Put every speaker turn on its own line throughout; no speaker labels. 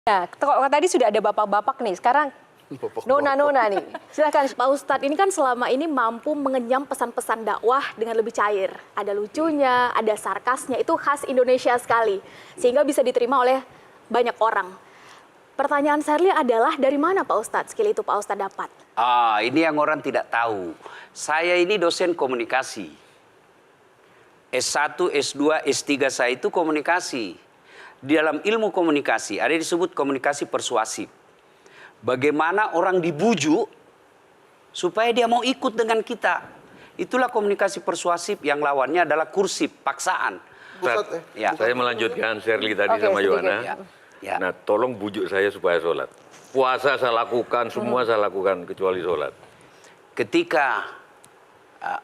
Nah, kalau tadi sudah ada bapak-bapak nih, sekarang nona-nona nih. Silakan
Pak Ustadz, ini kan selama ini mampu mengenyam pesan-pesan dakwah dengan lebih cair. Ada lucunya, ada sarkasnya, itu khas Indonesia sekali. Sehingga bisa diterima oleh banyak orang. Pertanyaan Sherly adalah, dari mana Pak Ustadz skill itu Pak Ustadz dapat?
Ini yang orang tidak tahu. Saya ini dosen komunikasi. S1, S2, S3 saya itu komunikasi. Di dalam ilmu komunikasi ada disebut komunikasi persuasif. Bagaimana orang dibujuk supaya dia mau ikut dengan kita. Itulah komunikasi persuasif yang lawannya adalah kursif, paksaan.
Ya. Saya melanjutkan Sherly tadi sama Yohana.
Ya.
Nah, tolong bujuk saya supaya sholat. Puasa saya lakukan, semua saya lakukan kecuali sholat.
Ketika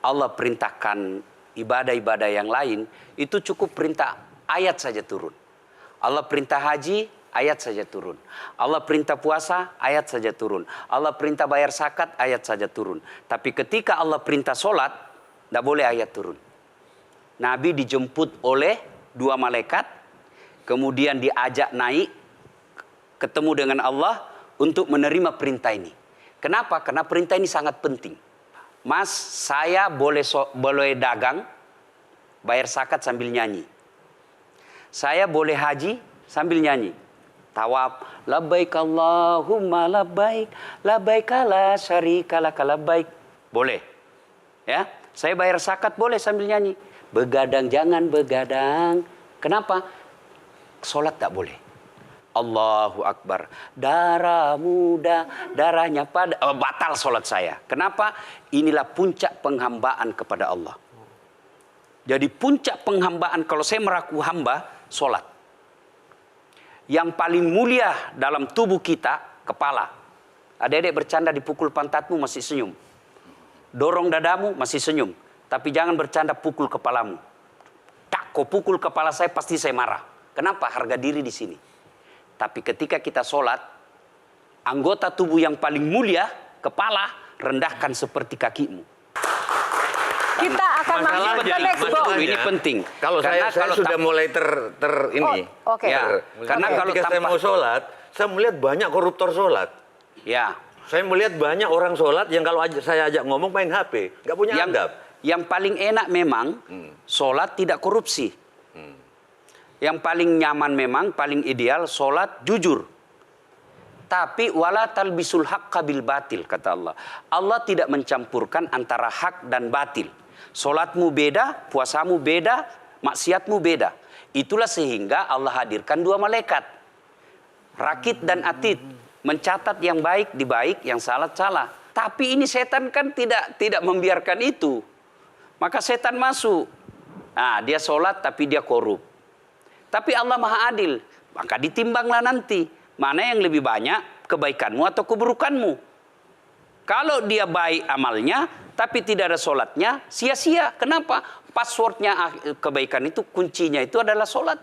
Allah perintahkan ibadah-ibadah yang lain, itu cukup perintah ayat saja turun. Allah perintah haji, ayat saja turun. Allah perintah puasa, ayat saja turun. Allah perintah bayar zakat, ayat saja turun. Tapi ketika Allah perintah sholat, tidak boleh ayat turun. Nabi dijemput oleh 2 malaikat, kemudian diajak naik, ketemu dengan Allah untuk menerima perintah ini. Kenapa? Karena perintah ini sangat penting. Mas, saya boleh dagang, bayar zakat sambil nyanyi. Saya boleh haji sambil nyanyi. Tawaf, labbaik Allahumma labbaik, labbaik la syarika laka labbaik. Boleh. Ya, saya bayar zakat boleh sambil nyanyi. Begadang jangan begadang. Kenapa? Salat tak boleh. Allahu Akbar. Darah muda, darahnya pada batal salat saya. Kenapa? Inilah puncak penghambaan kepada Allah. Jadi puncak penghambaan kalau saya meraku hamba, sholat. Yang paling mulia dalam tubuh kita, kepala. Adik-adik bercanda dipukul pantatmu masih senyum. Dorong dadamu masih senyum. Tapi jangan bercanda pukul kepalamu. Tak, kau pukul kepala saya pasti saya marah. Kenapa? Harga diri di sini. Tapi ketika kita sholat, anggota tubuh yang paling mulia, kepala, rendahkan seperti kakimu.
kita akan masuk ke next block.
Ini penting.
Kalau saya sudah mulai ini.
Oke.
Ya, karena kalau
ketika saya mau sholat, saya melihat banyak koruptor sholat.
Ya.
Saya melihat banyak orang sholat yang kalau saya ajak ngomong main HP, nggak punya adab.
Yang paling enak memang sholat tidak korupsi. Yang paling nyaman memang, paling ideal sholat jujur. Tapi wala talbisul haqqa bil batil, kata Allah. Allah tidak mencampurkan antara hak dan batil. Sholatmu beda, puasamu beda, maksiatmu beda. Itulah sehingga Allah hadirkan 2 malaikat. Rakit dan atid. Mencatat yang baik di baik, yang salah salah. Tapi ini setan kan tidak membiarkan itu. Maka setan masuk. Nah, dia sholat tapi dia korup. Tapi Allah Maha Adil. Maka ditimbanglah nanti. Mana yang lebih banyak, kebaikanmu atau keburukanmu. Kalau dia baik amalnya, tapi tidak ada sholatnya, sia-sia. Kenapa? Passwordnya kebaikan itu, kuncinya itu adalah sholat.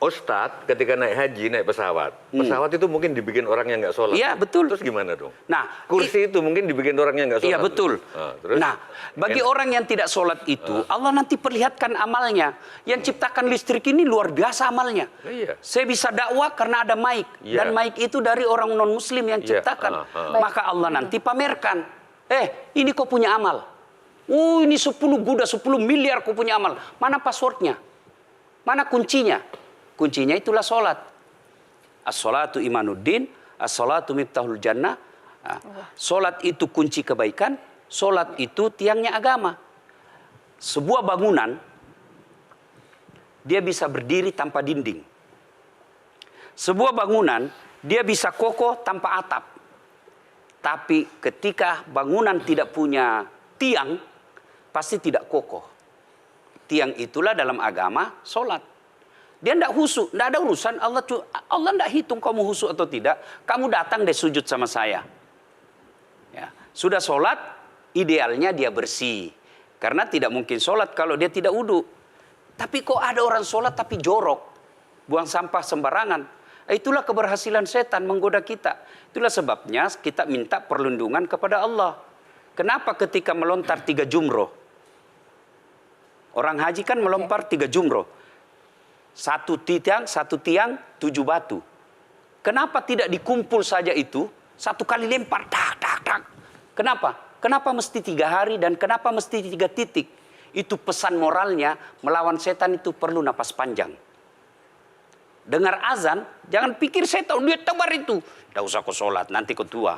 Ustadz ketika naik haji, naik pesawat. Pesawat itu mungkin dibikin orang yang nggak sholat.
Iya, betul.
Terus gimana dong?
Nah,
kursi itu mungkin dibikin orang yang nggak sholat.
Iya, betul.
Terus?
Nah, bagi orang yang tidak sholat itu, Allah nanti perlihatkan amalnya. Yang ciptakan listrik ini luar biasa amalnya.
Iya.
Saya bisa dakwah karena ada mic.
Iya.
Dan mic itu dari orang non-muslim yang ciptakan. Maka Allah nanti pamerkan. Ini kau punya amal. Ini 10 guda, 10 miliar kau punya amal. Mana passwordnya? Mana kuncinya? Kuncinya itulah sholat. As-sholatu imanuddin, as-sholatu miftahul jannah. Sholat itu kunci kebaikan, sholat itu tiangnya agama. Sebuah bangunan, dia bisa berdiri tanpa dinding. Sebuah bangunan, dia bisa kokoh tanpa atap. Tapi ketika bangunan tidak punya tiang, pasti tidak kokoh. Tiang itulah dalam agama sholat. Dia tidak husuk, tidak ada urusan. Allah tidak hitung kamu husuk atau tidak. Kamu datang deh sujud sama saya. Ya. Sudah sholat, idealnya dia bersih. Karena tidak mungkin sholat kalau dia tidak wudhu. Tapi kok ada orang sholat tapi jorok. Buang sampah sembarangan. Itulah keberhasilan setan menggoda kita. Itulah sebabnya kita minta perlindungan kepada Allah. Kenapa ketika melontar 3 jumroh? Orang haji kan melempar 3 jumroh. Satu tiang 7 batu. Kenapa tidak dikumpul saja itu, satu kali lempar, tak, tak, tak. Kenapa? Kenapa mesti 3 hari dan kenapa mesti 3 titik? Itu pesan moralnya, melawan setan itu perlu napas panjang. Dengar azan, jangan pikir setan, dia tebar itu. Tidak usah kau sholat, nanti kau tua.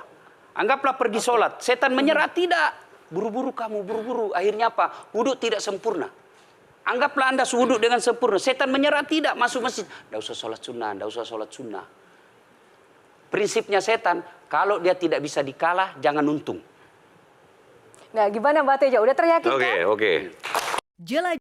Anggaplah pergi sholat, setan menyerah, tidak. Buru-buru kamu, buru-buru. Akhirnya apa? Wudhu tidak sempurna. Anggaplah Anda wudhu dengan sempurna. Setan menyerah, tidak. Masuk masjid. Tidak usah sholat sunnah, tidak usah sholat sunnah. Prinsipnya setan, kalau dia tidak bisa dikalah, jangan untung.
Nah, gimana Mbak Teja? Udah teryakinkan?
Oke.
Jelajah